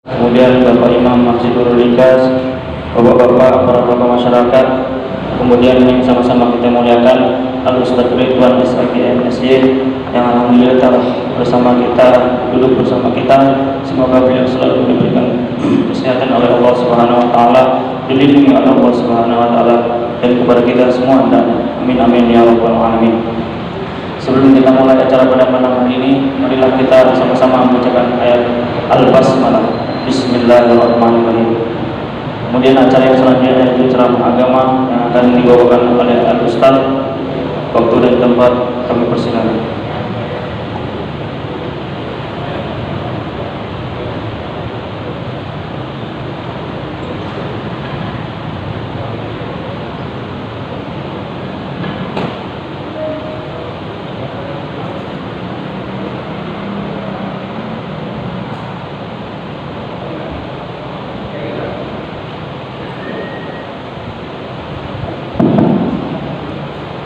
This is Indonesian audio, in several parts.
kemudian Bapak Imam Masjid Nurul Ikhlas, Bapak-bapak, para tokoh masyarakat, kemudian yang sama-sama kita muliakan Al-Ustaz Ridwan SIPM SY yang alhamdulillah telah bersama kita, duduk bersama kita. Semoga beliau selalu diberikan kesehatan oleh Allah Subhanahu wa taala, dilindungi oleh Allah Subhanahu wa taala, dan kepada kita semua, dan amin amin ya rabbal alamin. Sebelum kita mulai acara pada malam hari ini, marilah kita sama-sama membacakan ayat Al-Basmalah. Bismillahirrahmanirrahim. Kemudian acara yang selanjutnya yaitu ceramah agama yang akan dibawakan oleh Al-Ustaz. Waktu dan tempat kami persilakan.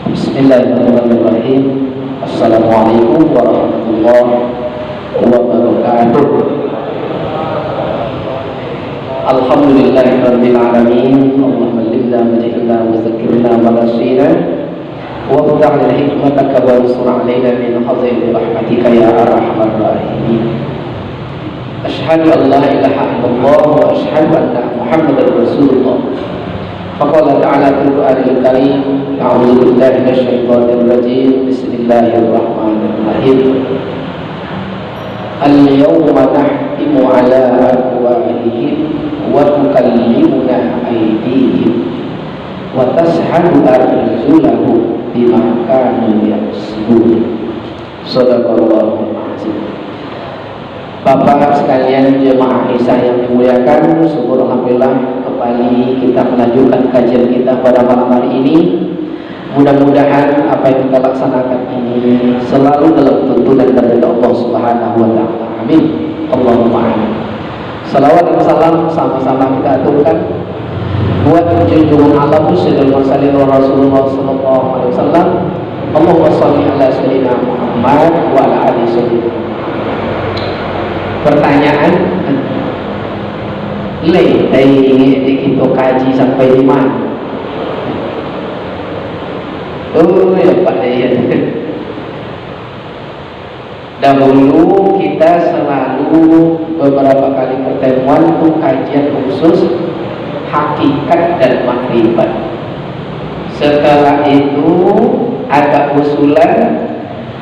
Bismillahirrahmanirrahim. Assalamualaikum warahmatullahi wabarakatuh. Alhamdulillahirabbil alamin. Allahumma limna wajhilna wa zakkirna wa nasina wa ftah lana hikmataka wa ansur alaina min hazaini rahmatika ya arhamar rahimin. Asyhadu an la ilaha illallah wa asyhadu anna Muhammadar Rasulullah. Faqala ta'ala fil Qur'anil Karim, a'udzu billahi minasyaitonir rajim. Bismillahirrahmanirrahim. Al-yawma nahtimu 'ala afwahihim wa tukallimuna aydihim wa tashhadu arjuluhum bima kanu yaksubun. Shadaqallahul azim. Bapak sekalian jemaah Isa yang dimuliakan, syukur alhamdulillah kembali kita melanjutkan kajian kita pada malam hari ini. Mudah-mudahan apa yang kita laksanakan ini selalu dalam tuntunan dari Allah Subhanahu wa taala. Amin. Allahumma amin. Salawat dan salam sama-sama kita aturkan buat junjungan alam Sayyidul Mursalin Rasulullah sallallahu alaihi wasallam. Allahumma shalli ala sayyidina Muhammad wa ala ali sayyidina. Pertanyaan, ini kita kaji sampai di mana? Oh ya Pak Dayan. Dahulu kita selalu beberapa kali pertemuan untuk kajian khusus hakikat dan makrifat. Setelah itu agak usulan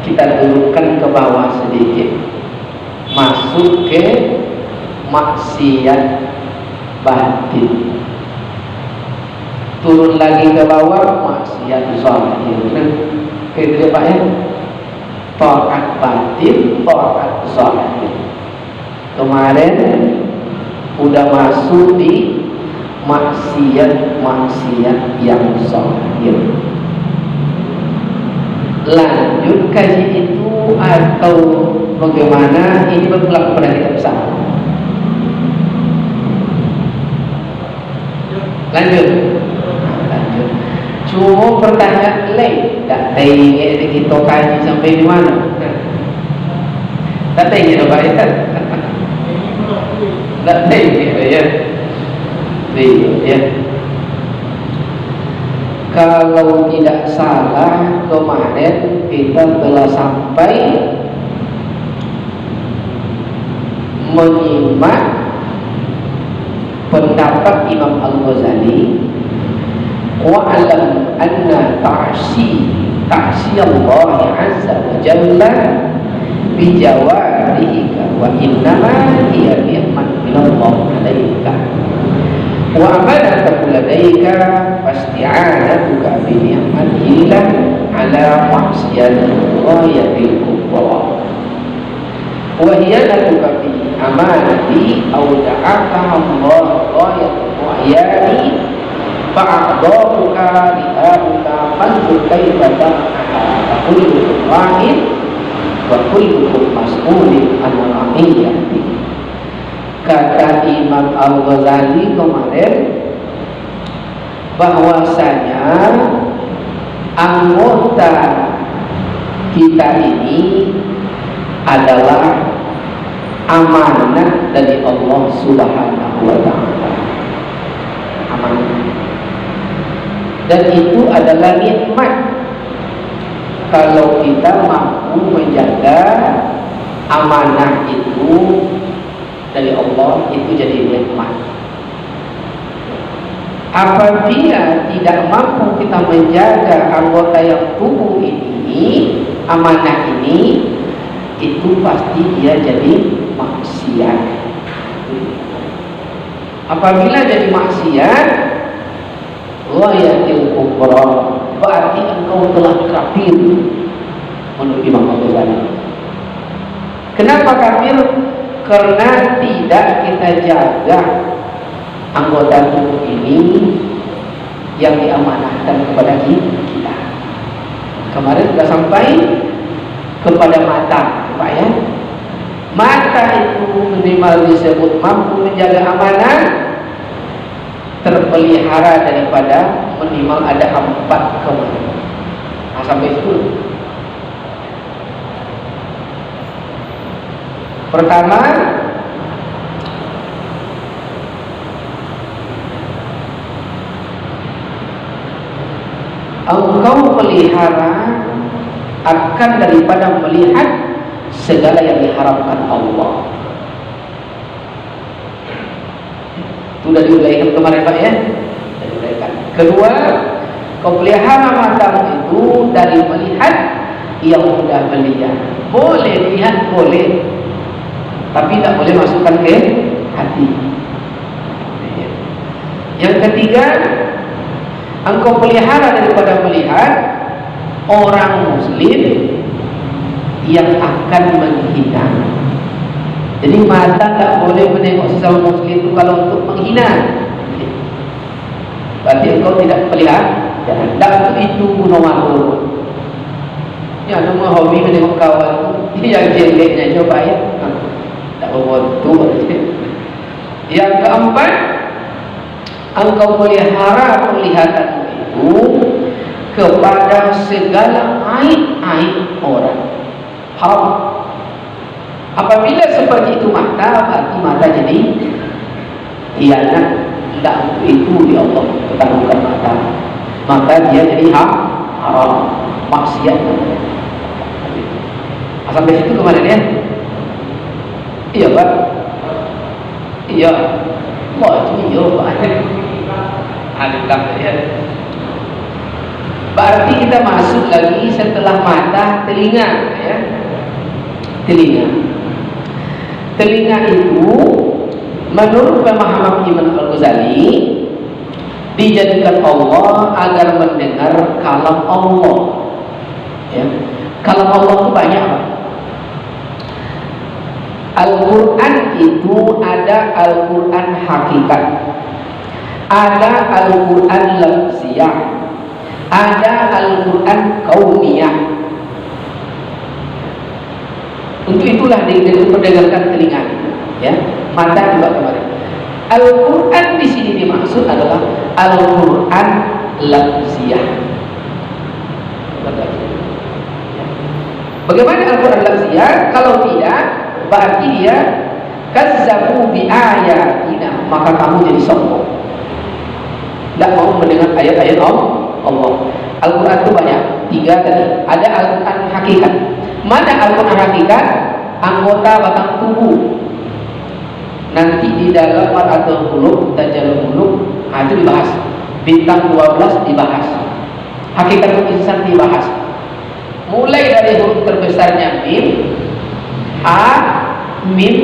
kita turunkan ke bawah sedikit, masuk ke maksiat batin, turun lagi ke bawah maksiat zahir. Gitu ya Pak ya, taat batin, taat zahir. Kemarin udah masuk di maksiat yang zahir. Lanjut kaji itu atau bagaimana, ini berlaku pada kita bersama. Lanjut. Cuma pertanyaan lain, tak tahu kita kaji sampai di mana. Tak tahu ya Pak ya. Tak tahu ya. Ya. Kalau tidak salah kemarin kita telah sampai menyimak pendapat Imam Al-Ghazali, wa'alam anna ta'si Allah azza wa jalla bijawarihika wa innama hiya ni'mat minallah alaika wa amanataku ladaika fasti'anatuka bi ni'matillah ala maksiatil ghayatil kubra wa hiyanatuka fi amanati awda'aka Allah ghayatul mu'ayani fa'adahuka li'aruka fanzur kaifa ta'aha kullukum wahid wa kullukum mas'ulin an ra'iyati. Kata Imam Al-Ghazali kemarin bahwasanya anggota kita ini adalah amanah dari Allah Subhanahu wa taala. Amanah. Dan itu adalah nikmat. Kalau kita mampu menjaga amanah itu dari Allah, itu jadi nikmat. Apabila tidak mampu kita menjaga anggota yang tubuh ini, amanah ini, itu pasti dia jadi maksiat. Apabila jadi maksiat, ghayatil kufra, berarti engkau telah kafir menurut Imam Al-Ghazali. Kenapa kafir? Karena tidak kita jaga anggota tubuh ini yang diamanahkan kepada kita. Kemarin sudah sampai kepada mata, Pak ya. Mata itu minimal disebut mampu menjaga amanah, terpelihara daripada minimal ada 4 kemarin. Nah, sampai itu. Pertama, engkau pelihara akan daripada melihat segala yang diharapkan Allah. Itu sudah diuraikan kemarin Pak ya. Kedua, kau pelihara matamu itu dari melihat yang mudah melihat. Boleh lihat, boleh, tapi tak boleh masukkan ke hati. Yang ketiga, engkau pelihara daripada melihat orang muslim yang akan menghina. Jadi mata tak boleh menengok sesama muslim itu kalau untuk menghina. Berarti engkau tidak pelihara. Dan itu nomor 1. Ya, nomor hobi menengok kawan itu yang jeleknya coba ya. Tak berbentuk. Yang keempat, engkau pelihara penglihatanmu itu kepada segala aib-aib orang. Haram. Apabila seperti itu mata, berarti mata jadi hianat. Tidak untuk itu di Allah ketahukan mata, maka dia jadi haram, maksiat. Sampai situ kemarin ya. Iya Pak. Iya. Wah itu iya Pak. Adakah ya. Berarti kita masuk lagi setelah mata, telinga ya. Telinga itu menurut pemahaman Imam Al-Ghazali dijadikan Allah agar mendengar kalam Allah ya. Kalam Allah itu banyak Pak. Al-Quran itu ada Al-Quran hakikat, ada Al-Quran lafziyah, ada Al-Quran kauniyah. Untuk itulah diperdagangkan telinga ya. Mata juga kemarin. Al-Quran di sini dimaksud adalah Al-Quran lafziyah. Bagaimana Al-Quran lafziyah? Kalau tidak, berarti dia kazzabu bi ayatina, maka kamu jadi sombong. Tidak mau mendengar ayat-ayat Allah. Al-Quran itu banyak, 3 tadi. Ada Al-Quran hakikat. Mana Al-Quran hakikat? Anggota batang tubuh. Nanti di dalam Mar'atul Qulub, Tajalul Qulub, itu dibahas. Bintang 12 dibahas. Hakikat insan dibahas. Mulai dari huruf terbesarnya mim, ha, mim,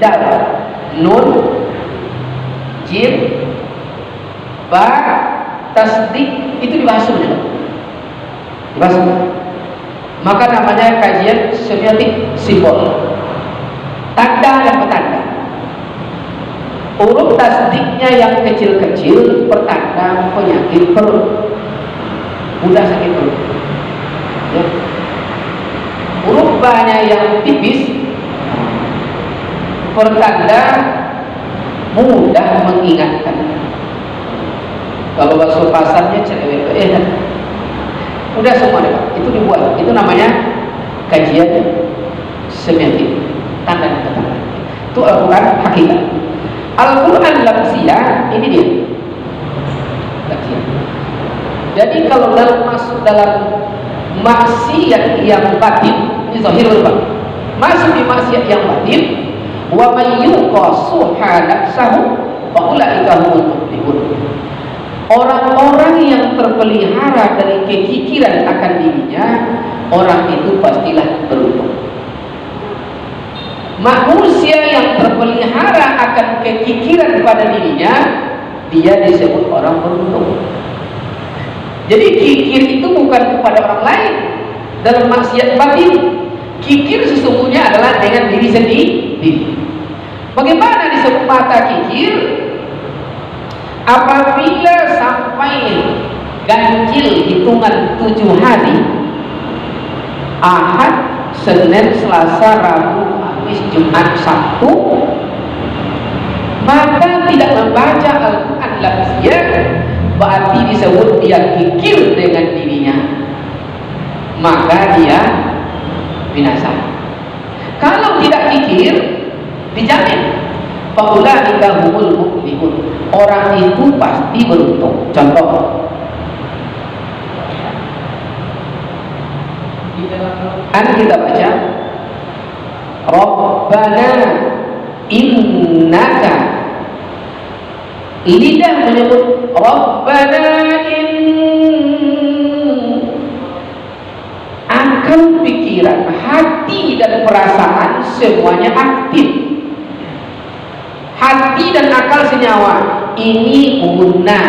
dal, nun, jim, ba, tasdik, itu dibahas semua. Dibahas semua. Maka namanya kajian semiotik simbol. Tanda dan petanda. Huruf tasdiknya yang kecil-kecil pertanda penyakit perut, mudah sakit perut ya. Huruf ba-nya yang tipis pertanda mudah mengingatkan. Kalau bakso pasarnya cerewet udah semua deh, itu dibuat. Itu namanya kajian semiotik, tanda dan petanda. Itu Al-Quran hakikat. Al-Quran lafziyah, ini dia lafziyah. Jadi kalau masuk dalam maksiat yang batin, ini zahir Pak, masuk di maksiat yang batin, wa may yuqasuha nafsahu fa ulaika humul muflihun. Orang-orang yang terpelihara dari kekikiran akan dirinya, orang itu pastilah beruntung. Manusia yang terpelihara akan kekikiran pada dirinya, dia disebut orang beruntung. Jadi kikir itu bukan kepada orang lain dalam maksiat batin. Kikir sesungguhnya adalah dengan diri sendiri. Bagaimana disebut mata kikir? Apabila sampai ganjil hitungan 7 hari, Ahad, Senin, Selasa, Rabu, Kamis, Jumat, Sabtu, maka tidak membaca Al-Quran lafziyah, berarti disebut dia kikir dengan dirinya, maka dia binasa. Kalau tidak kikir, dijamin faulaika humul muflihun, orang itu pasti beruntung. Contoh, kan kita baca Rabbana innaka, lidah menyebut Rabbana akal, pikiran, hati dan perasaan semuanya aktif. Hati dan akal senyawa. Ini guna,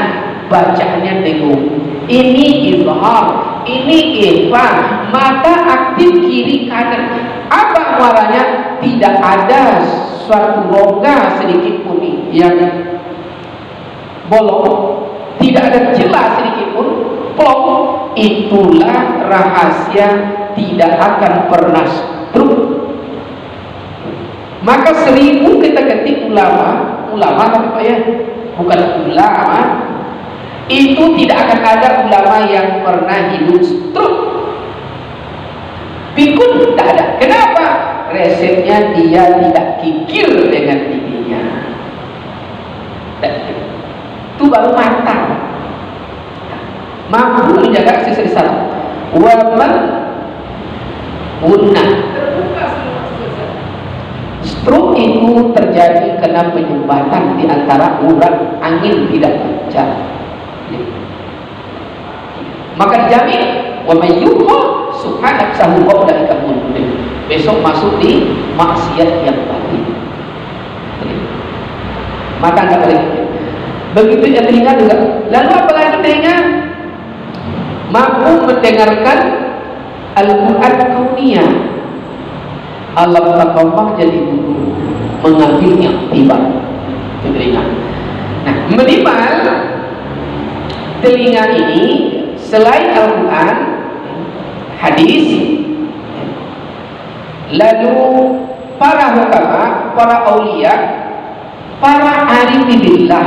bacanya dengung. Ini izhar, ini ikhfa. Mata aktif kiri kanan. Apa muaranya? Tidak ada suatu rongga sedikit pun yang bolong, tidak ada celah sedikit pun plong. Itulah rahasia tidak akan pernah stroke. Maka 1000 kita ketik ulama tapi Pak ya, bukan ulama, itu tidak akan ada ulama yang pernah hidup stroke. Pikun tidak ada. Kenapa? Resepnya dia tidak kikir dengan dirinya. Itu baru matang, mampu menjaga sisi salah. Waman guna. Stroke itu terjadi karena penyumbatan di antara urat angin tidak lancar. Maka dijamin wa may yuqa subhanahu sahu ulaika humul. Besok masuk di maksiat yang batin. Maka enggak boleh. Begitu ya telinga juga. Lalu apalagi telinga? Mampu mendengarkan Al-Quran kauniyah. Alam takawah jadi guru, mengambilnya tiba telinga. Nah, minimal telinga ini selain Al-Quran, hadis, lalu para hukama, para aulia, para arifillah,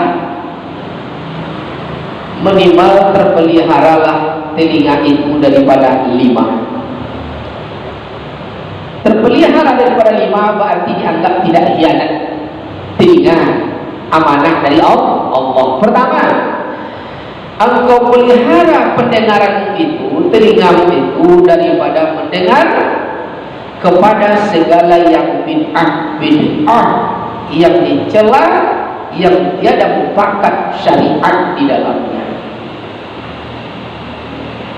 minimal terpeliharalah telinga itu daripada 5. Terpelihara daripada 5 berarti dianggap tidak hianat. Telinga amanah dari Allah. Pertama, engkau pelihara pendengaranmu itu, telingamu itu, daripada mendengar kepada segala yang bid'ah yang dicela, yang tiada mufakat syariat di dalamnya.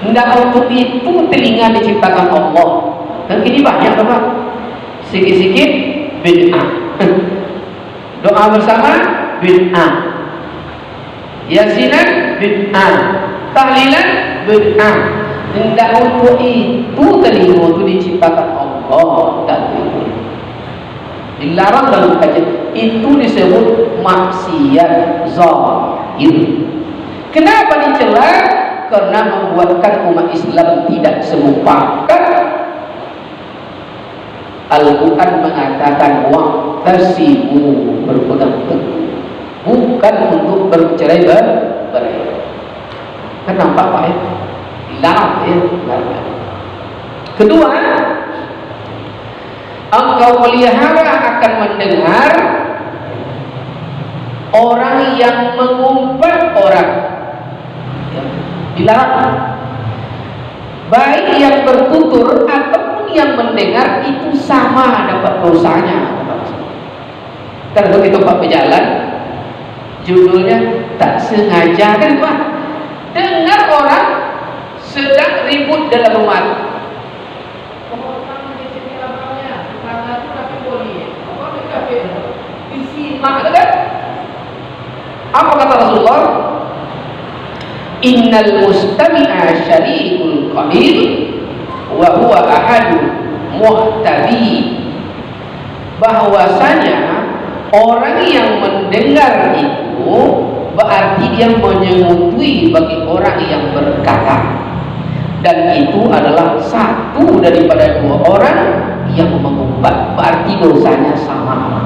Hendak untuk itu telinga diciptakan Allah. Dan ini banyak Bapak, sikit-sikit bid'ah. Doa bersama bid'ah, yasinan bid'ah, tahlilan bid'ah. Hendak untuk itu telinga itu diciptakan Allah dan itu dilarang dalam kajian. Itu disebut maksiat zahir. Kenapa dicela? Karena membuatkan umat Islam tidak semufakat. Al-Quran mengatakan waqtasimu, berpegang teguh, bukan untuk bercerai-berai. Kan nampak Pak ya? Dilarang ya. Kedua, engkau pelihara akan mendengar orang yang mengumpat orang. Ya, dilarang. Baik yang bertutur ataupun yang mendengar itu sama dapat dosanya. Kalau begitu Pak berjalan, judulnya tak sengaja kan Pak, dengar orang sedang ribut dalam rumah. Apa kata Rasulullah? Innal mustami'a syarikul qabil wa huwa ahadul muhtabi. Bahwasanya orang yang mendengar itu berarti dia menyengutui bagi orang yang berkata, dan itu adalah satu daripada dua orang yang mengumpat, berarti dosanya sama.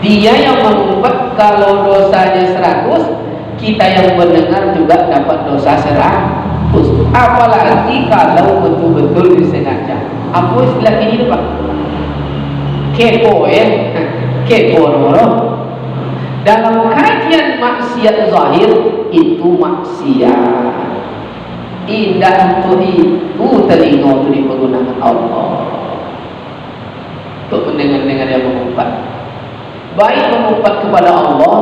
Dia yang mengumpat kalau dosanya 100, kita yang mendengar juga dapat dosa 100. Apalagi kalau betul-betul disengaja. Apa istilah ini Pak? Kepo ya, kepo dulu. Dalam kajian maksiat zahir itu maksiat. Indah untuk itu telinga itu dipergunakan Allah untuk mendengar-dengar yang mengumpat. Baik mengumpat kepada Allah,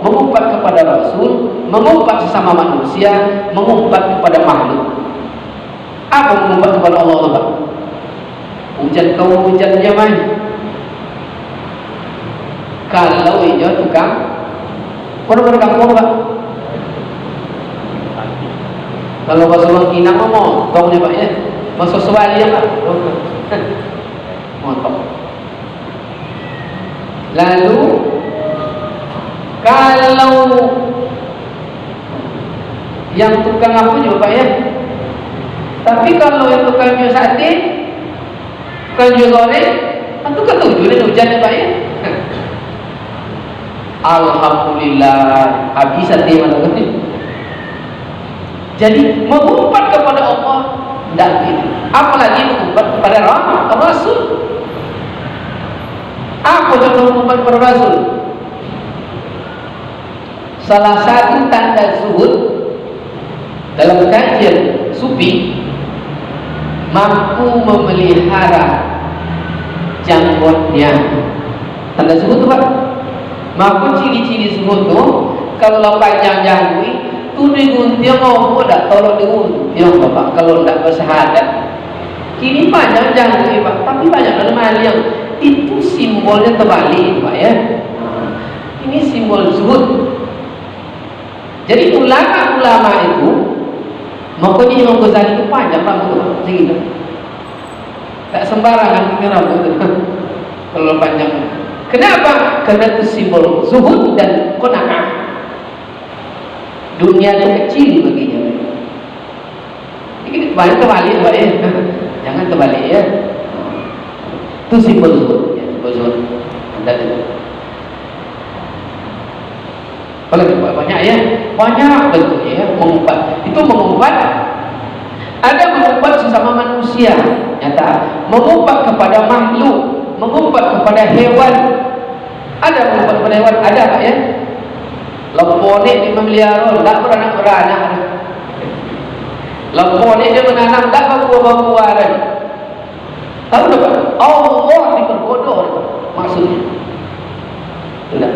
mengumpat kepada Rasul, mengumpat sesama manusia, mengumpat kepada makhluk. Apa mengumpat kepada Allah Pak? Hujan kau hujannya mai. Kalau hijau tukang, orang kampung Pak. Kalau bahasa orang Kinang mau motongnya Pak ya, masuk suali ya Pak. Motong. Lalu kalau yang tukang apa juga Pak ya, tapi kalau yang tukang jual sate, tukang jual goreng, itu ketujuh hujan ya Pak ya. Alhamdulillah habis sate mana tadi. Jadi mengumpat kepada Allah tidak gitu. Apalagi mengumpat kepada Rasul. Apa contoh mengumpat kepada Rasul? Salah satu tanda zuhud dalam kajian sufi, mampu memelihara janggutnya. Tanda zuhud itu Pak, mampu ciri-ciri zuhud itu kalau panjang janggut tu digunting mau dah tolong digunting Bapak. Kalau tidak bersahadat, kini panjang janggut Pak, tapi banyak anomali yang itu simbolnya terbalik Pak ya. Ini simbol zuhud. Jadi ulama-ulama itu, makanya Imam Ghazali itu panjang rambut segitu. Tak sembarangan ini rambut itu. Kalau panjang. Kenapa? Karena itu simbol zuhud dan qanaah. Dunia itu kecil baginya. Ini banyak terbalik Pak ya. Jangan terbalik ya. Itu simbol zuhud ya, simbol zuhud. Anda dengar. Banyak ya, banyak bentuknya ya, mengumpat. Itu mengumpat. Ada mengumpat sesama manusia, nyata. Mengumpat kepada makhluk, mengumpat kepada hewan. Ada mengumpat kepada hewan, ada Pak ya. Lepone dia memelihara, tak beranak-beranak. Lepone dia menanam, tak berbuah-buah. Tahu tak Pak? Allah diperbodoh maksudnya. Sudah.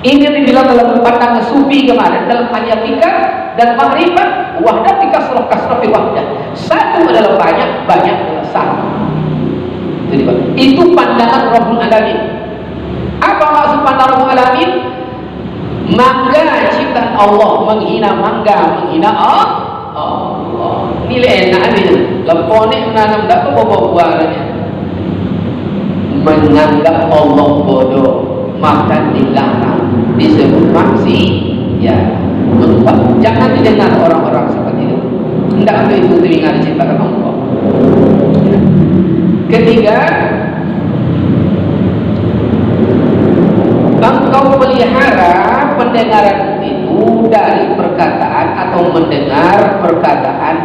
Ini dibilang dalam pandangan sufi kemarin, dalam hakikat dan makrifat, wahdah bikasrah kasrafi wahdah. Satu adalah banyak, banyak adalah satu. Jadi Pak, itu pandangan Rabbul Alamin. Apa maksud pandangan Rabbul Alamin? Mangga ciptaan Allah, menghina mangga, menghina Allah. Nilai enak ni. Lepone menanam tak buah-buahnya. Menganggap Allah bodoh, maka dilarang, disebut maksi. Ya, jangan didengar orang-orang seperti itu. Tidak itu telinga diciptakan Allah. Ketiga, engkau pelihara pendengaran itu dari perkataan atau mendengar perkataan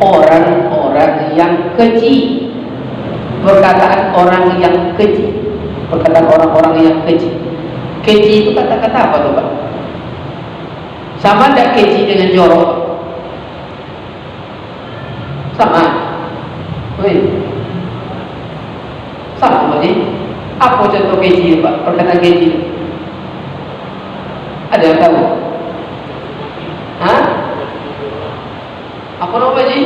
orang-orang yang keji. perkataan orang yang keji. Perkataan orang-orang yang keji. Keji itu kata-kata apa tuh Pak? Sama tidak keji dengan jorok? Sama. Sama Pak Ji. Apa contoh keji Pak? Perkataan keji. Ada yang tahu? Hah? Apa nama Pak Ji?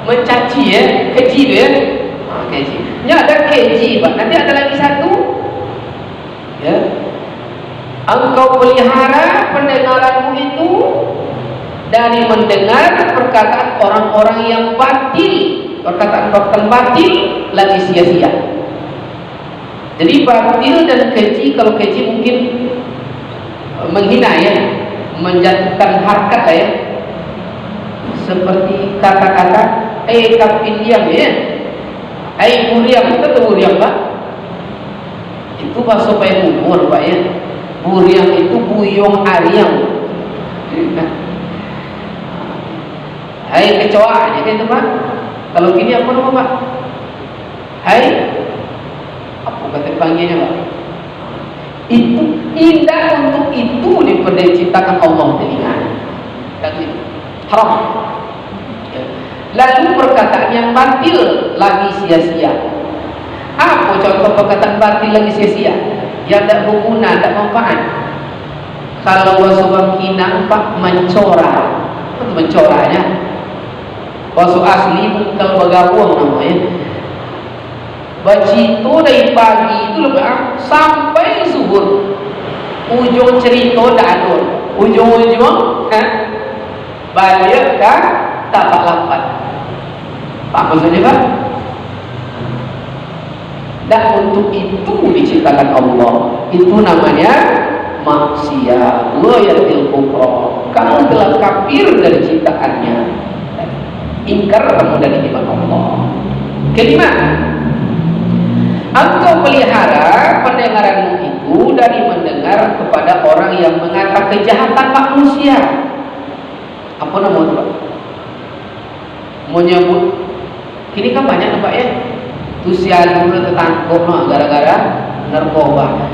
Mencaci ya, keji tu ya. Keji. Ini ada keji Pak. Nanti ada lagi satu. Ya. Engkau pelihara pendengaranmu itu dari mendengar perkataan orang-orang yang batil, perkataan-perkataan batil lagi sia-sia. Jadi batil dan keji, kalau keji mungkin menghina ya, menjatuhkan harkat lah ya. Seperti kata-kata kapindiam ya, buriang, kita tahu buriang Pak? Itu bahasa payah umur Pak ya. Buriang itu buyong ariang. Kecoa aja itu Pak. Kalau gini apa nama Pak? Apa kata panggilnya Pak? Itu indah, untuk itu diciptakan Allah telinga. Haram. Lalu perkataan yang batil lagi sia-sia. Apa contoh perkataan batil lagi sia-sia? Yang tidak berguna, tidak manfaat. Kalau bahasa Kinang Pak, mencora. Apa mencoranya? Bahasa asli bukan bagawang namanya. Bacito dari pagi itu lebih sampai zuhur. Ujung cerita dah ada. Ujung-ujung balik dah tak lambat. Pak maksudnya Pak? Dan untuk itu diciptakan Allah. Itu namanya maksiat. Ghayatul kufra. Kamu telah kafir dari ciptaannya. Ingkar kamu dari nikmat Allah. Kelima, engkau pelihara pendengaranmu itu dari mendengar kepada orang yang mengata kejahatan manusia. Apa nama itu Pak? Menyebut. Kini kan banyak Pak ya. Tusian dulu tertangkap gara-gara narkoba.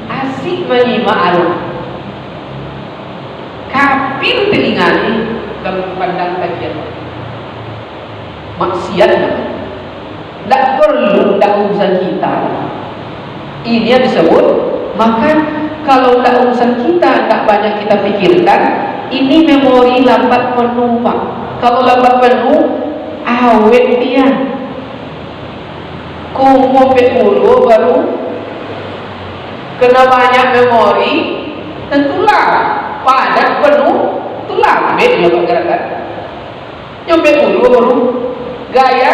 Asik menyimak alam. Kafir telinga ini kalau pandang kajian. Maksiat namanya. Tak perlu, tak urusan kita. Ini yang disebut. Maka kalau tak urusan kita, tak banyak kita pikirkan. Ini memori lambat penuh Pak. Kalau lambat penuh, awet dia. Kumur dulu baru kena banyak memori, tentulah padat penuh, itu lambat dia pergerakan. Nyampe dulu baru gaya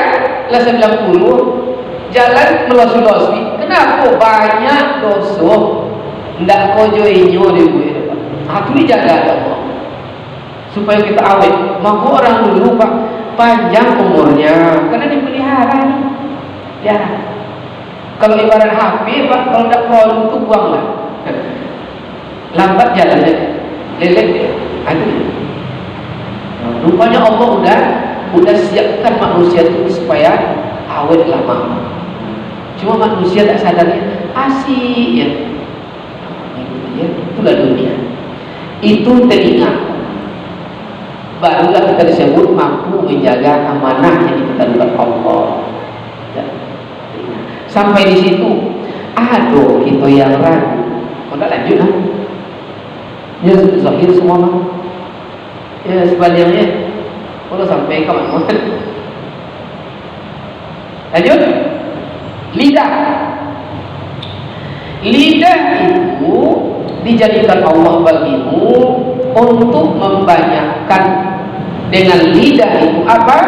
lah 90, jalan melosi-losi. Kenapa banyak dosa? Ndak kojo inyo di gue. Itu dijaga Allah supaya kita awet. Maka orang dulu Pak panjang umurnya karena dipelihara nih. Ya. Kalau ibarat HP Pak, kalau tidak perlu itu buanglah. Lambat jalannya, lelek dia. Aduh. Rupanya Allah udah siapkan manusia itu supaya awet lama. Cuma manusia tak sadarnya asik ya. Itulah dunia. Itu telinga. Barulah kita disebut mampu menjaga amanah yang dititipkan Allah. Ya. Sampai di situ, aduh kita yang ragu. Udah lanjut lah. Ya zahir semua mah. Ya sebaliknya, kalau sampai ke mana? Lanjut. Lidah. Lidah itu dijadikan Allah bagimu untuk membanyakkan. Dengan lidah itu apa?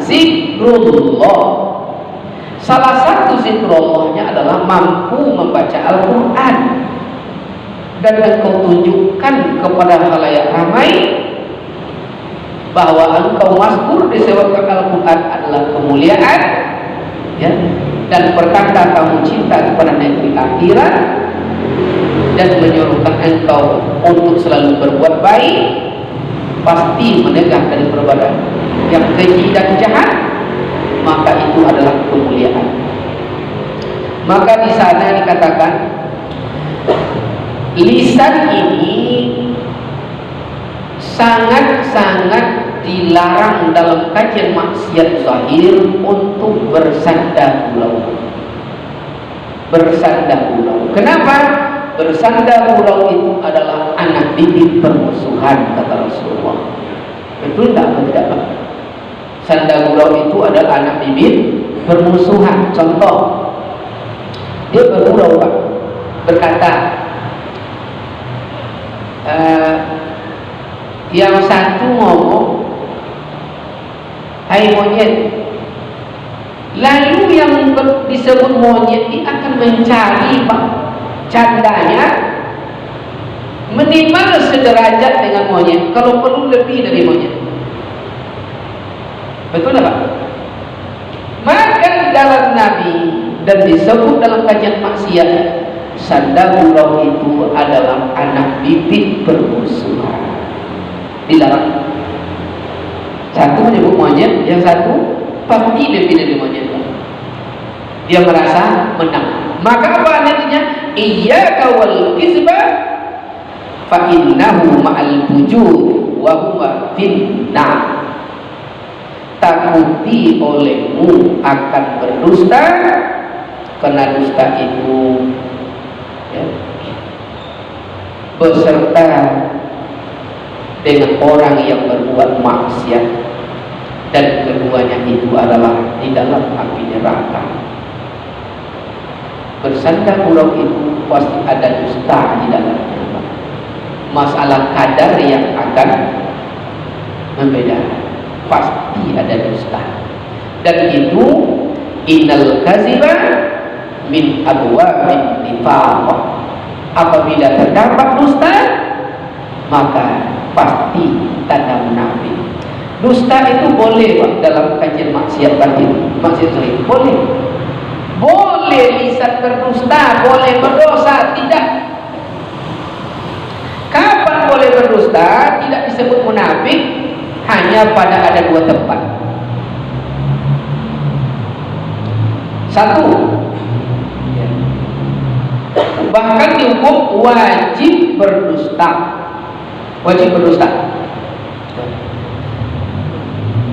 Zikrullah. Salah satu zikrullahnya adalah mampu membaca Al-Quran. Dan engkau tunjukkan kepada khalayak ramai bahwa engkau mazkur disebabkan Al-Quran adalah kemuliaan ya, dan pertanda kamu cinta kepada negeri akhirat, dan menyuruhkan engkau untuk selalu berbuat baik, pasti menegak dari perbuatan yang keji dan jahat, maka itu adalah kemuliaan. Maka di sana dikatakan lisan ini sangat-sangat dilarang dalam kajian maksiat zahir untuk bersandar gurau. Bersandar gurau. Kenapa? Bersandar gurau itu adalah anak bibit permusuhan, kata Rasulullah. Betul tak atau tidak, Pak? Sandar gurau itu adalah anak bibit permusuhan. Contoh, dia bergurau, Pak, berkata, yang satu ngomong, hai monyet. Lalu yang disebut monyet ini akan mencari, Pak, candanya minimal sederajat dengan monyet, kalau perlu lebih dari monyet. Betul tak, Pak? Maka dalam Nabi dan disebut dalam kajian maksiat, sandar gurau itu adalah anak bibit permusuhan. Dilarang. Satu menyebut monyet, yang satu pasti lebih dari monyet. Dia merasa menang. Maka apa artinya? Iyyaka wal kizba fa innahu ma'al fujur wa huwa finnar. Takuti olehmu akan berdusta, karena dusta itu ya, beserta dengan orang yang berbuat maksiat, dan keduanya itu adalah di dalam api neraka. Bersandar gurau itu pasti ada dusta di dalamnya. Masalah kadar yang akan membedakan, pasti ada dusta. Dan itu innal kaziba min abwaabin nifaq. Apabila terdapat dusta, maka pasti tanda munafik. Dusta itu boleh, Pak, dalam kajian maksiat batin, maksiat zahir boleh. Boleh lisan berdusta, boleh berdosa, tidak. Kapan boleh berdusta? Tidak disebut munafik, hanya pada ada dua tempat. Satu, bahkan dihukum wajib berdusta. Wajib berdusta.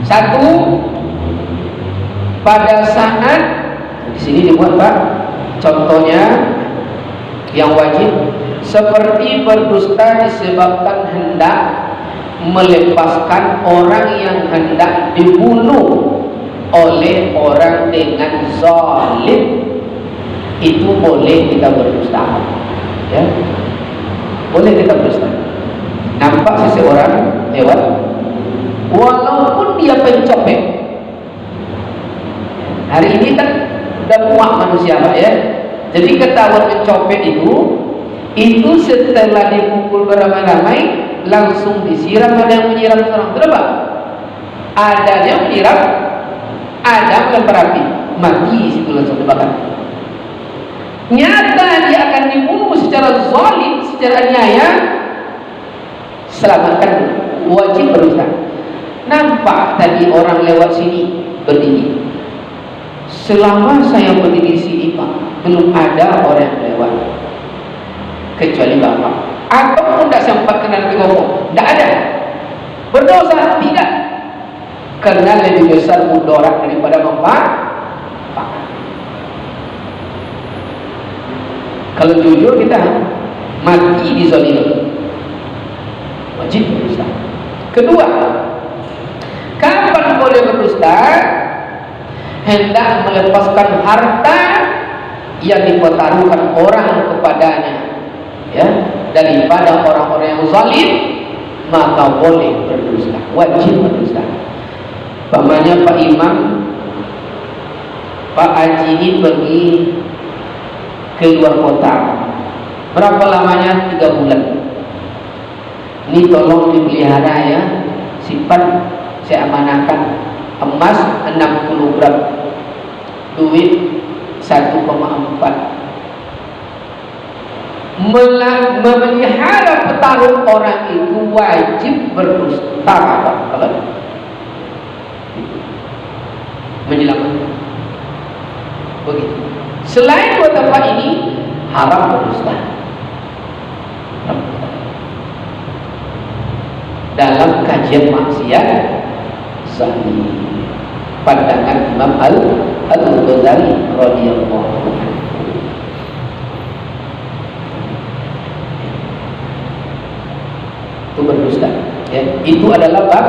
Satu, pada saat di sini dibuat, Pak, contohnya yang wajib seperti berdusta disebabkan hendak melepaskan orang yang hendak dibunuh oleh orang dengan zalim, itu boleh kita berdusta, ya, boleh kita berdusta. Nampak seseorang lewat, walaupun dia pencopet. Hari ini kan udah muak manusia, Pak, ya. Jadi ketahuan mencopet itu setelah dipukul beramai-ramai langsung disiram. Ada yang menyiram seorang, kenapa? Ada yang menyiram, ada melempar api, mati situ langsung dibakar. Nyata dia akan dibunuh secara zalim, secara aniaya. Selamatkan, wajib berdusta. Nampak tadi orang lewat sini berdiri. Selama saya berdiri sini, Pak, belum ada orang yang lewat kecuali Bapak. Ataupun tidak sempat kenal ke ngomong, tidak ada. Berdosa tidak, karena lebih besar mudarat daripada manfaat. Kalau jujur kita mati dizalimi, wajib berdusta. Kedua, kapan boleh berdusta? Hendak melepaskan harta yang dipertaruhkan orang kepadanya, ya, daripada orang-orang yang zalim, maka boleh berdusta, wajib berdusta. Pamannya Pak Imam, Pak Haji ini pergi ke luar kota. Berapa lamanya? 3 bulan. Ini tolong dipelihara, ya, simpan, saya amanahkan emas 60 gram, duit 1,4. Memelihara petarung orang itu wajib berdusta, kalau menyelamatkan. Begitu. Selain dua tempat ini, haram berdusta. Dalam kajian maksiat sahih, pandangan Imam Al-Ghazali radhiyallahu anhu. Itu berdusta, ya. Itu adalah bab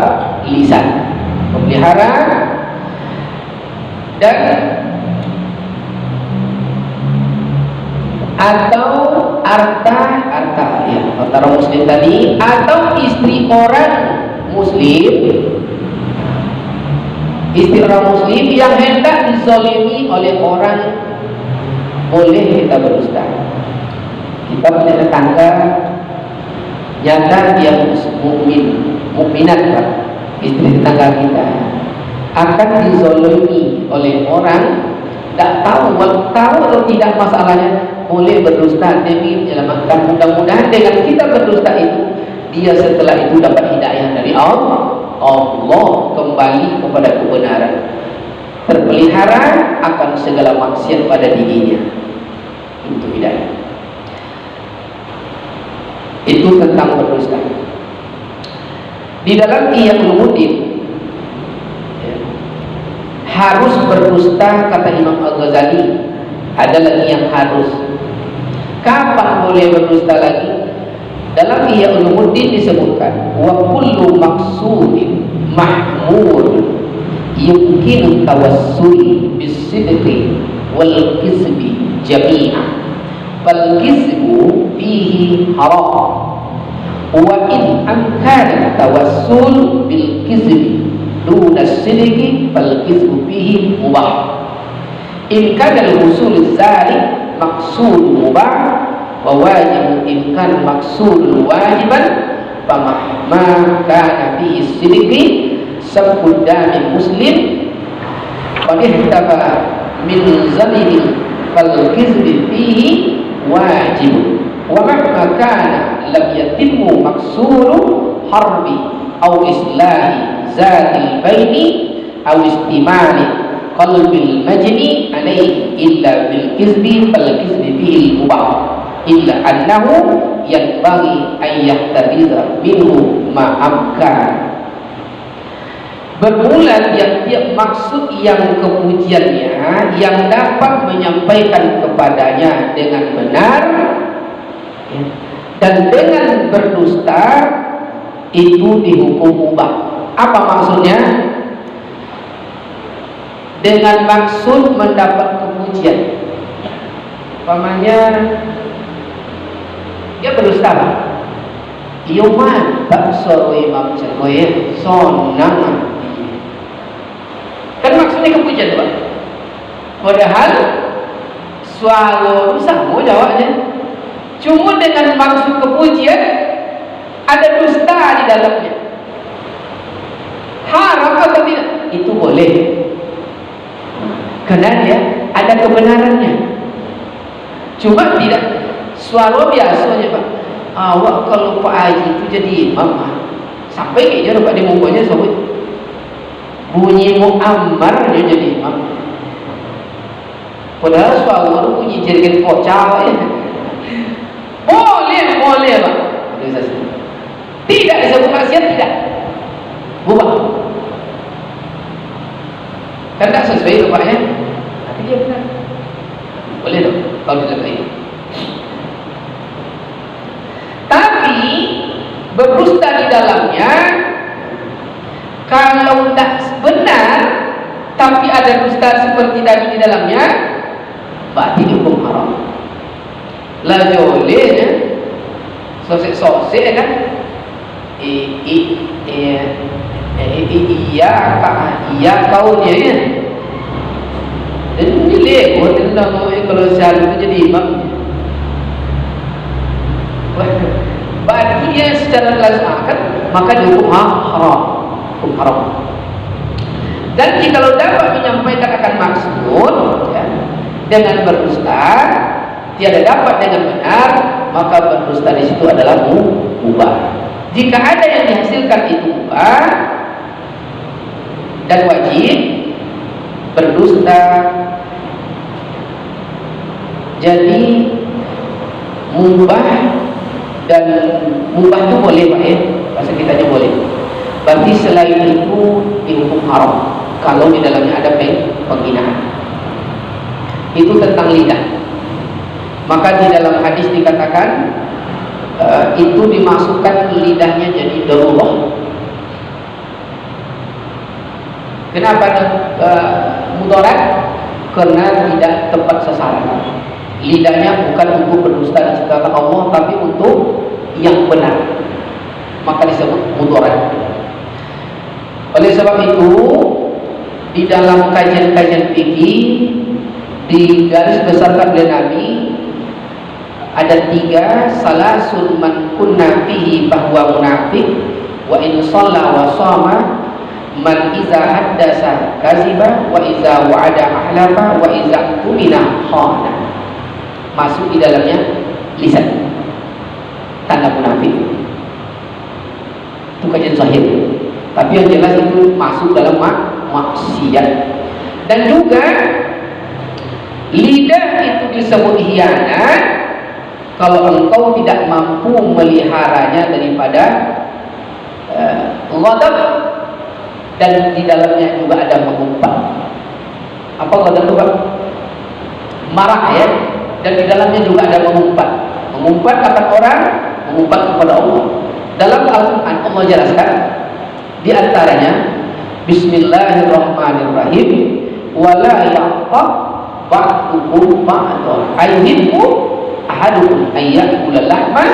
lisan, memelihara dan atau harta ya, harta orang muslim tadi, atau istri orang muslim yang hendak dizalimi oleh orang, boleh kita berdusta. Kita punya tetangga nyata dia mukminat, Pak, istri tetangga kita akan dizalimi oleh orang, tak tahu atau tidak masalahnya, boleh berdusta demi menyelamatkan. Mudah-mudahan dengan kita berdusta itu, dia setelah itu dapat hidayah dari Allah kembali kepada kebenaran, terpelihara akan segala maksiat pada dirinya. Itu hidayah. Itu tentang berdusta. Di dalam Ihya'ul-Ulumuddin, harus berdusta, kata Imam Al-Ghazali, ada lagi yang harus. Kapan boleh berdusta lagi? Dalam Ihya'ul-Ulumuddin disebutkan, wa kullu maqsudin mahmud yumkinu tawassuli bis-sidqi wal kizbi jami'an fal kizbu fihi haram wa in amkana tawassul bil kizbi duna sidqi fal kizbu fihi mubah. In kana al-usul zalik maqsud mubah wa wajib in kana maqsud wajiban famahma kana fi sidqi sabqud dami muslim qad ihtaba min zamini fal kizbi fihi wajib wa mahma kana lam yatimmu maqsuru harbi aw islahi zatil baini aw istimali qalbil majni alaihi illa bil kizbi fal kizbi fihi mubah illa annahu yanbaghi an yahtariza minhu ma amkan. Bermula tiap-tiap maksud yang kepujiannya yang dapat menyampaikan kepadanya dengan benar, dan dengan berdusta itu dihukum mubah. Apa maksudnya? Dengan maksud mendapat kepujian. Umpamanya dia berdusta, Iyoman bakso imam cekoye sonang. Kan maksudnya kepujian, Pak. Padahal suara sama jawabnya. Cuma dengan maksud kepujian ada dusta di dalamnya. Haram atau tidak? Itu boleh. Karena dia ada kebenarannya. Cuma tidak suara biasanya, Pak. Awak kalau Pak Haji itu jadi imam, sampai kayaknya dapat di mukanya sobek. Bunyi mu'ammar dia jadi imam. Padahal suara itu bunyi jerigen pocah. Boleh, Pak. Tidak disebut maksiat, tidak. Buat. Kan tak sesuai tempatnya. Tapi dia benar. Boleh dong kalau tidak baik. Tapi berdusta di dalamnya, kalau tidak benar tapi ada dusta seperti tadi di dalamnya, berarti hukum haram. Lah joleh ya, sosek kan? Iya kau dia ya. Dan ini lego tentang kalau selalu itu jadi imam. Berarti dia secara lazimkan maka dihukum haram. Hukum haram. Dan jika dapat menyampaikan akan maksud, ya, dengan berdusta tiada dapat dengan benar, maka berdusta di situ adalah mubah. Jika ada yang dihasilkan itu mubah dan wajib, berdusta. Jadi mubah, dan mubah itu boleh Pak ya, bahasa kita aja boleh. Berarti selain itu dihukum haram kalau di dalamnya ada penghinaan. Itu tentang lidah. Maka di dalam hadis dikatakan itu dimasukkan lidahnya jadi darurat. Kenapa mudarat? Karena tidak tepat sasaran. Lidahnya bukan untuk berdusta di ciptakan Allah, tapi untuk yang benar. Maka disebut mudarat. Oleh sebab itu, di dalam kajian-kajian fikih digaris besarkan oleh Nabi ada 3, salasun man kunna fihi bahwa munafik, wa in shalla wa shama, man iza haddasa kaziba, wa iza wa'ada ahlafa, wa iza tumina khana. Masuk di dalamnya lisan, tanda munafik. Itu kajian sahih. Tapi yang jelas itu masuk dalam maksiat. Dan juga lidah itu disebut hianat kalau engkau tidak mampu meliharanya daripada ghadab, dan di dalamnya juga ada mengumpat. Apa ghadab itu Pak? Marah ya. Dan di dalamnya juga ada mengumpat. Mengumpat akan orang, mengumpat kepada Allah. Dalam Al-Quran Allah jelaskan di antaranya Bismillahirrahmanirrahim, wala yaqtab ba'dukum ba'dha ayyuhibbu ahadukum ayyakula lahma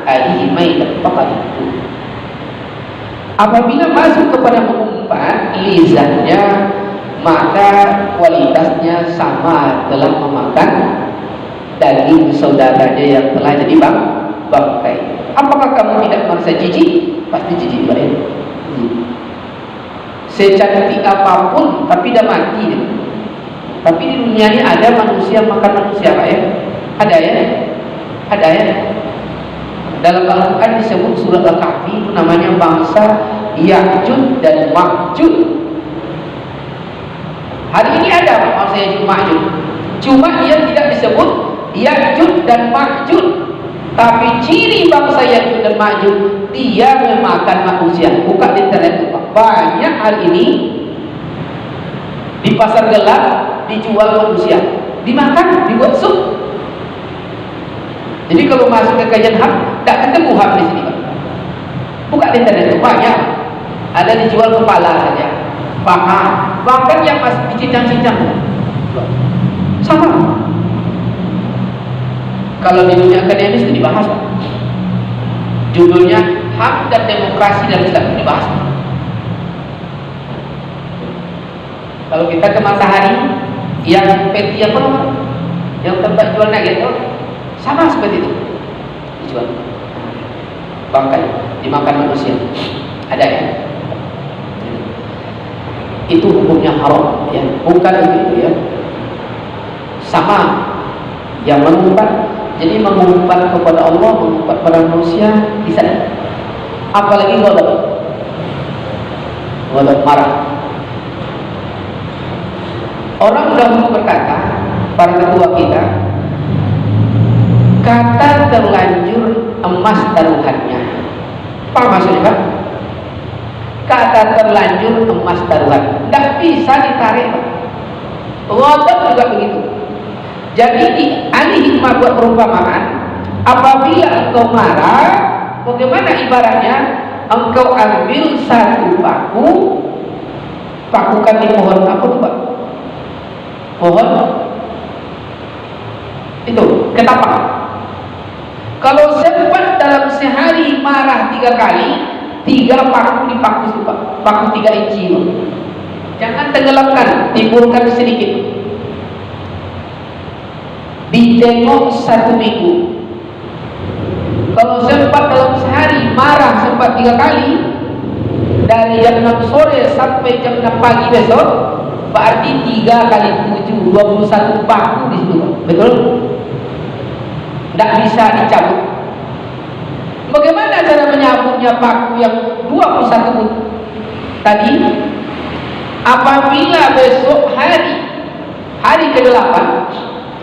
akhihi maitan faqadtuh. Apabila masuk kepada mengumpat lisannya, maka kualitasnya sama telah memakan daging saudaranya yang telah jadi bangkai. Apakah kamu tidak merasa jijik? Pasti jijik Pak ya. Secantik apapun tapi dah mati dia. Tapi di dunia ini ada manusia makan manusia Pak ya. Ada ya? Ada ya? Dalam Al-Quran disebut surat Al-Kahfi, itu namanya bangsa Ya'jud dan Ma'jud. Hari ini ada bangsa Ya'jud Ma'jud. Cuma dia tidak disebut Ya'jud dan Ma'jud. Tapi ciri bangsa Ya'jud dan Ma'jud, dia memakan manusia. Buka di internet Pak. Banyak hari ini di pasar gelap dijual manusia, dimakan, dibuat sup. Jadi kalau masuk ke kajian HAM, tak ketemu HAM di sini Pak. Buka di internet itu banyak. Ada dijual kepala saja, paha, bahkan yang masih dicincang-cincang. Sama. Kalau di dunia akademis itu dibahas Pak. Judulnya HAM dan Demokrasi dan Islam, itu dibahas Pak. Kalau kita ke Matahari, yang peti apa Pak? Yang tempat jual nugget itu sama seperti itu, dijual bangkai, dimakan manusia. Ada ya? Itu hukumnya haram ya, bukan itu ya. Sama yang mengumpat. Jadi mengumpat kepada Allah, mengumpat pada manusia bisa. Apalagi ghadab marah. Orang dahulu berkata, para ketua kita, kata terlanjur emas taruhannya. Apa maksudnya Pak? Kata terlanjur emas taruhan, tidak bisa ditarik Pak. Ghadab juga begitu. Jadi alih hikmah buat perumpamaan, apabila engkau marah, bagaimana ibaratnya? Engkau ambil satu paku, pakukan di pohon apa tuh Pak? Pohon itu ketapang. Kalau sempat dalam sehari marah 3 kali, 3 paku dipaku itu Pak, paku 3 inci Pak. Jangan tenggelamkan, timbulkan sedikit. Ditengok 1 minggu. Kalau sempat dalam sehari marah sempat 3 kali, dari jam 6 sore sampai jam 6 pagi besok, berarti 3 kali 7, 21 paku di situ, betul? Tidak bisa dicabut. Bagaimana cara menyabutnya paku yang 21 tadi? apabila besok hari ke-8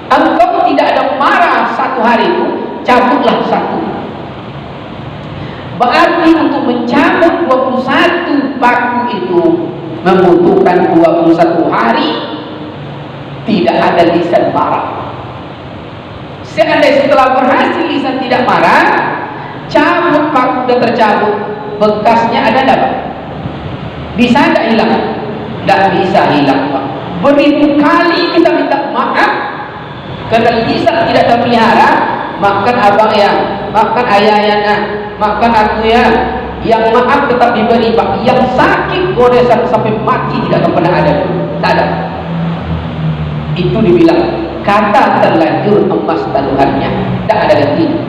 engkau tidak ada marah satu hari itu, cabutlah satu. Berarti untuk mencabut 21 paku itu membutuhkan 21 hari. Tidak ada lisan marah. Seandainya setelah berhasil lisan tidak marah, cabut paku sudah tercabut, bekasnya ada enggak, Pak? Bisa enggak hilang? Enggak bisa hilang, Pak. Beribu kali kita minta maaf karena lisan tidak terpelihara, makan abang ya, makan ayah ya, nah, makan aku ya. Yang maaf tetap diberi, Pak. Yang sakit goresan sampai mati tidak akan pernah ada. Tak ada. Itu dibilang kata terlanjur emas taruhannya, tak ada gantinya.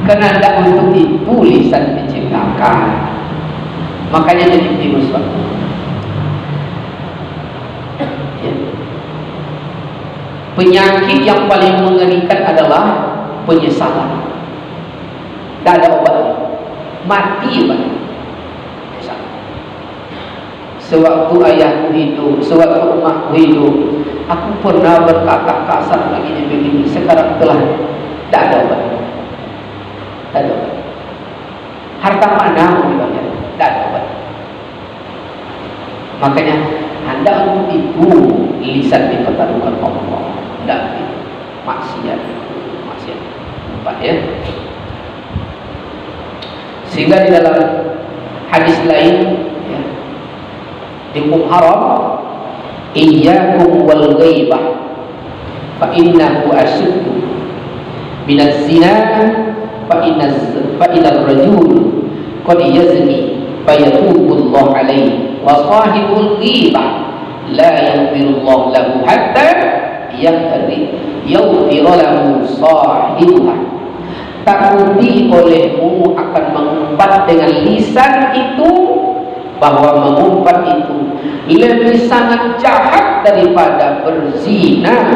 Karena tidak untuk itu lisan diciptakan. Makanya jadi virus, Pak. Ya. Penyakit yang paling mengerikan adalah penyesalan. Tidak ada obatnya, mati, Pak. Sewaktu ayahku hidup, sewaktu emakku hidup, aku pernah berkata kasar begini-begini. Sekarang telah tidak ada obat. Tidak ada obat. Harta mana mau dibayar? Tidak ada obat. Makanya Anda untuk itu lisan dipertaruhkan Allah. Tidak itu maksiat, maksiat. Empat ya. Sehingga di dalam hadis lain ya, hukum haram, iyyakum wal ghaibah fa innahu ashaddu minaz zina fa innar rajul qad yazni fa yatubu Allah alaihi wa sahibul ghibah la yaghfiru Allah lahu hatta yaghfir lahu sahibuha. Takuti olehmu akan mengumpat dengan lisan itu, bahwa mengumpat itu lebih sangat jahat daripada berzina.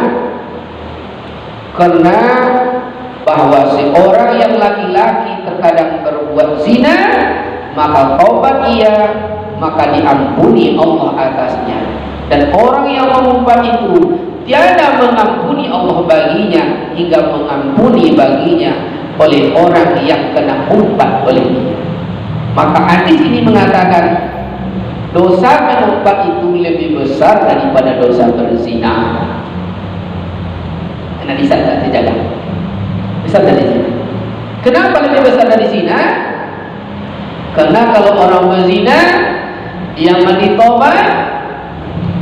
Karena bahwa seorang yang laki-laki terkadang berbuat zina, maka taubat ia, maka diampuni Allah atasnya. Dan orang yang mengumpat itu tiada mengampuni Allah baginya hingga mengampuni baginya oleh orang yang kena umpat oleh dia. Maka hadis ini mengatakan dosa mengumpat itu lebih besar daripada dosa berzina. Karena lisan tak terjaga, besar dari zina. Kenapa lebih besar dari zina? Karena kalau orang berzina, dia mandi taubat,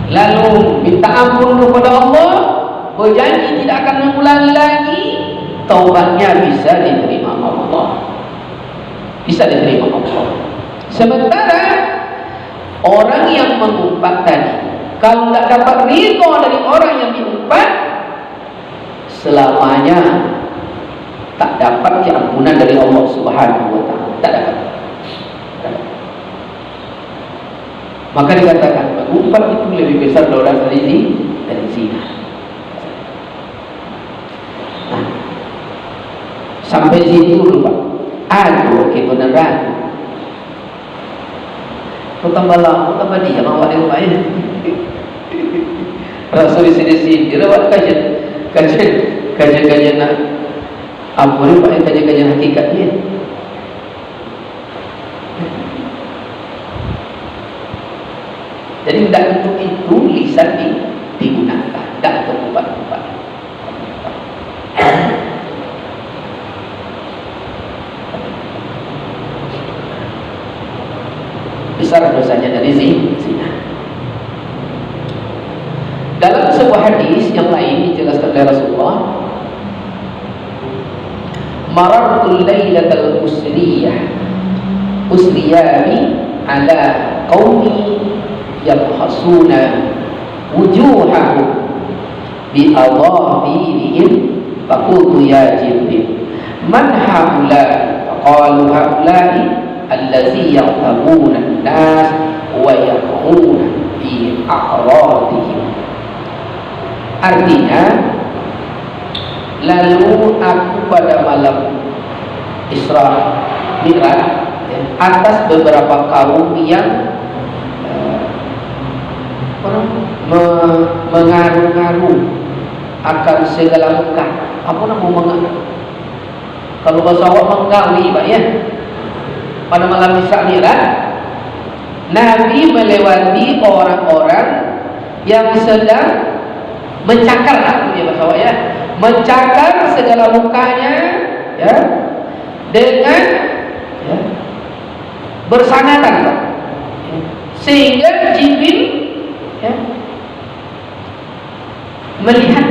lalu minta ampun kepada Allah, berjanji tidak akan mengulangi lagi, taubatnya bisa diterima Allah. Bisa diterima Allah. Sementara orang yang mengumpat tadi, kalau tidak dapat ridho dari orang yang diumpat, selamanya tak dapat keampunan dari Allah Subhanahu wa taala. Tak dapat. Maka dikatakan mengumpat itu lebih besar dosa dari zina. Nah, sampai situ dulu, Pak. Aduh, kebenaran. Kau tambah lama, tambah diam awak di rumah ini. Rasul sini rawat kajian nak apa ni Pak, kajian hakikatnya. Jadi tidak untuk itu lisan digunakan, tidak untuk ubat-ubat. Besar dosanya dari zina. Dalam sebuah hadis yang lain dijelaskan oleh Rasulullah, marartul lailatal usriyani ala qaumi yabhasuna wujuhahum bi adhafirihim faqultu ya Jibril man haula'i faqalu haula'i allazi yaqtabuna an-nas wa yaquna fi a'radihim. Artinya, lalu aku pada malam Isra Mi'raj atas beberapa kaum yang mengaruh-ngaruh akan segala muka. Apa nama mengaruh? Kalau bahasa awak menggawi, Pak ya. Pada malam Isra Mi'raj, Nabi melewati orang-orang yang sedang mencakar, dia bahasa awak ya, mencakar segala mukanya, ya, dengan ya, bersanatan, Pak. Sehingga Jibril ya, melihat,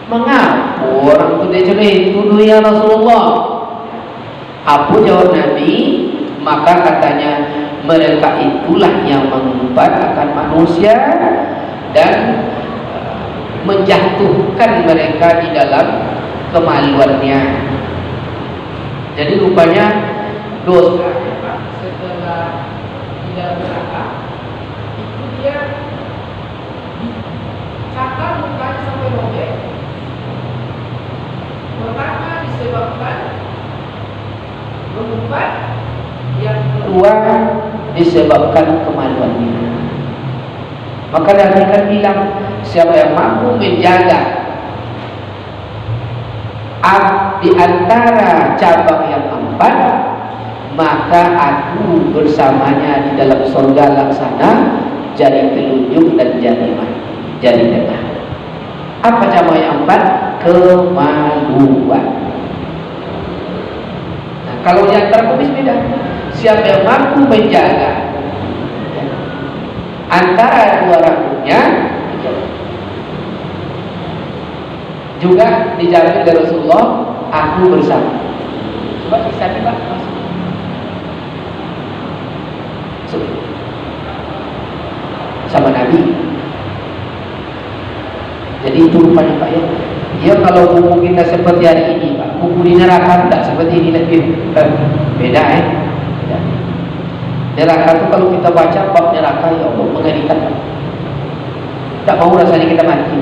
mengapa orang itu tuduh ya Rasulullah? Apa jawab Nabi? Maka katanya, mereka itulah yang mengumpat akan manusia dan menjatuhkan mereka di dalam kemaluannya. Jadi rupanya dosa setelah tidak bersalah itu dia cakar mukanya sampai robek. Pertama disebabkan mengumpat, yang kedua disebabkan kemaluannya. Maka Nabi kan bilang, siapa yang mampu menjaga di antara cabang yang 4, maka aku bersamanya di dalam surga laksana jari telunjuk dan jari tengah. Apa cabang yang 4? Kemaluan. Nah, kalau yang terkumis beda. Siapa yang mampu menjaga antara dua rambutnya, juga dijamin dari Rasulullah, aku bersama. Coba kisah ini Pak, masuk sama Nabi. Jadi itu rupanya Pak ya. Ya kalau buku kita seperti hari ini Pak, buku di neraka tidak seperti ini lagi. Beda ya. Beda. Neraka itu kalau kita baca bab neraka, ya Allah, mengerikan. Tak mau rasanya kita mati.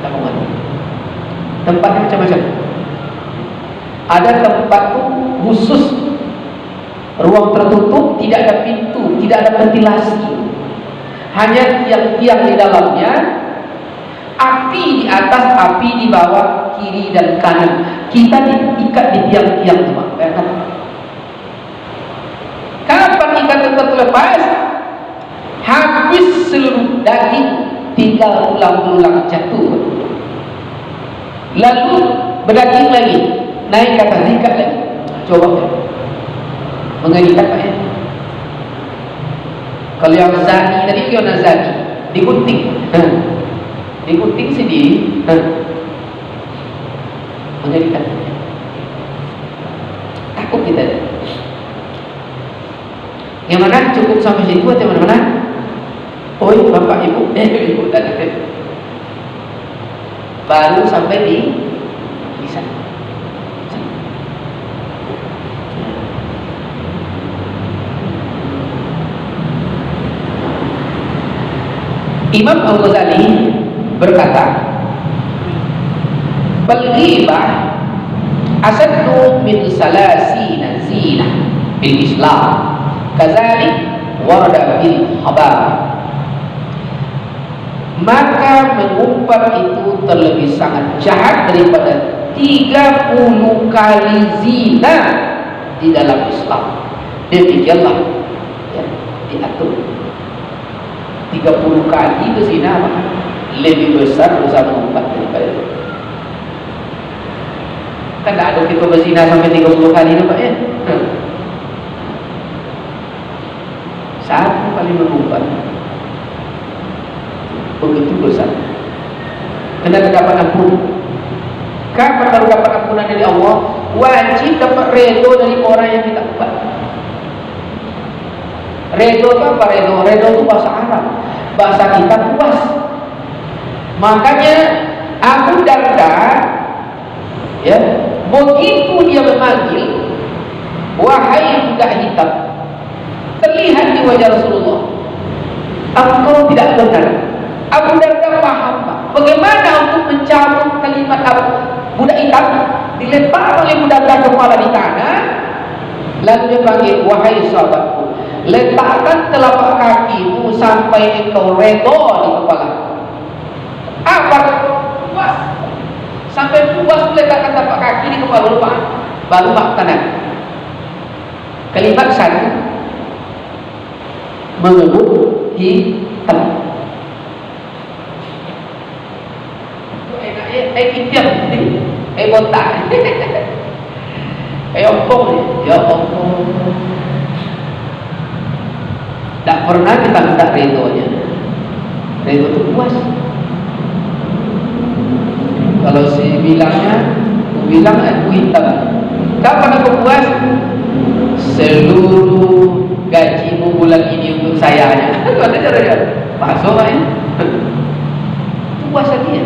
Tak mau mati. Tempatnya macam-macam. Ada tempat tuh khusus, ruang tertutup, tidak ada pintu, tidak ada ventilasi, hanya tiang-tiang di dalamnya, api di atas, api di bawah, kiri dan kanan. Kita diikat di tiang-tiang itu, Pak. Kapan ikatan terlepas? Habis seluruh daging, tinggal tulang-tulang jatuh. Lalu berdaging lagi, naik ke atas, diikat lagi. Coba mengerikan Pak ya. Kalau yang zani tadi, gimana zani? Digunting, digunting sendiri, mengerikan. Takut kita. Yang mana cukup sampai situ atau mana-mana? Oh, bapak ibu, ibu dan adik. Baru sampai di lisan. Imam Al-Ghazali berkata, "Al-ghibah asaddu min salasina zinah bil Islam, kadzalik warada bil khabar." Maka mengumpat itu terlebih sangat jahat daripada 30 kali zina di dalam Islam. Demikianlah ya, diatur 30 kali berzina, lebih besar dosa mengumpat daripada itu. Kan tak ada kita berzina sampai 30 kali tu Pak ya. Satu kali mengumpat begitu besar. Kena dapat ampun. Kapan baru dapat ampunan dari Allah? Wajib dapat redha dari orang yang kita umpat. Redha itu apa? Redha itu bahasa Arab. Bahasa kita puas. Makanya Abu Darda ya, begitu dia memanggil, wahai budak hitam, terlihat di wajah Rasulullah, engkau tidak benar. Abu Darda paham Pak, bagaimana untuk mencabut kalimat budak hitam, dilempar oleh budak Darda kepala di tanah, Lalu dia panggil, wahai sahabatku, letakkan telapak kakimu sampai engkau redha di kepala. Apa? Puas. Sampai puas meletakkan telapak kaki di kepala, baru makanan. Kalimat satu, mengebut hitam. Kitiap ni, botak. Ompong ni, ya ompong. Tak pernah kita minta redonya. Redo itu puas. Kalau si bilangnya, aku bilang aku hitam. Kapan aku puas? Seluruh gajimu bulan ini untuk saya. Katanya dia masuk kan? Puas lagi ya.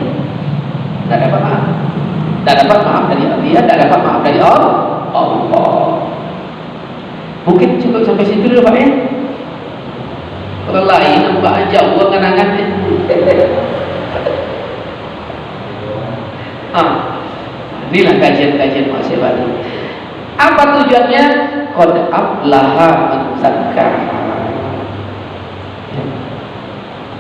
Tak dapat maaf. Tak dapat maaf dari dia, tak dapat maaf dari Allah. Mungkin cukup sampai situ dulu Pak ya. Kalau lain nampak jauh kenangan ni. Inilah kajian-kajian masih baru. Apa tujuannya? Qad aflaha man zakkaha.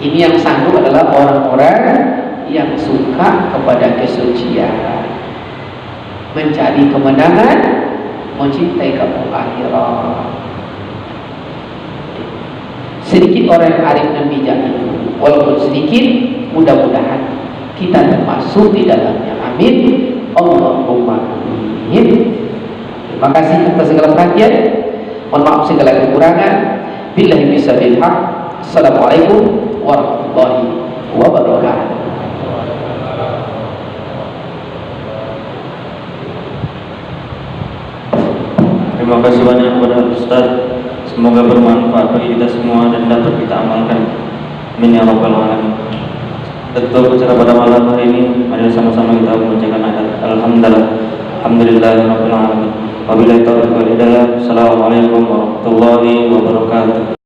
Ini yang sanggup adalah orang-orang yang suka kepada kesucian, mencari kemenangan, mencintai kampung akhirat. Sedikit orang yang arif dan bijak itu, walaupun sedikit, mudah-mudahan kita termasuk di dalamnya. Amin. Allahumma amin. Terima kasih atas segala perhatian. Mohon maaf segala kekurangan. Billahi bisabil haq. Assalamualaikum warahmatullahi wabarakatuh. Terima kasih banyak kepada Ustaz. Semoga bermanfaat bagi kita semua dan dapat kita amalkan. Amin ya rabbal alamin. Tentu acara pada malam hari ini, mari sama-sama kita membacakan ayat Alhamdulillahirabbil alamin. Wabillahi taufiq wal hidayah. Assalamualaikum warahmatullahi wabarakatuh.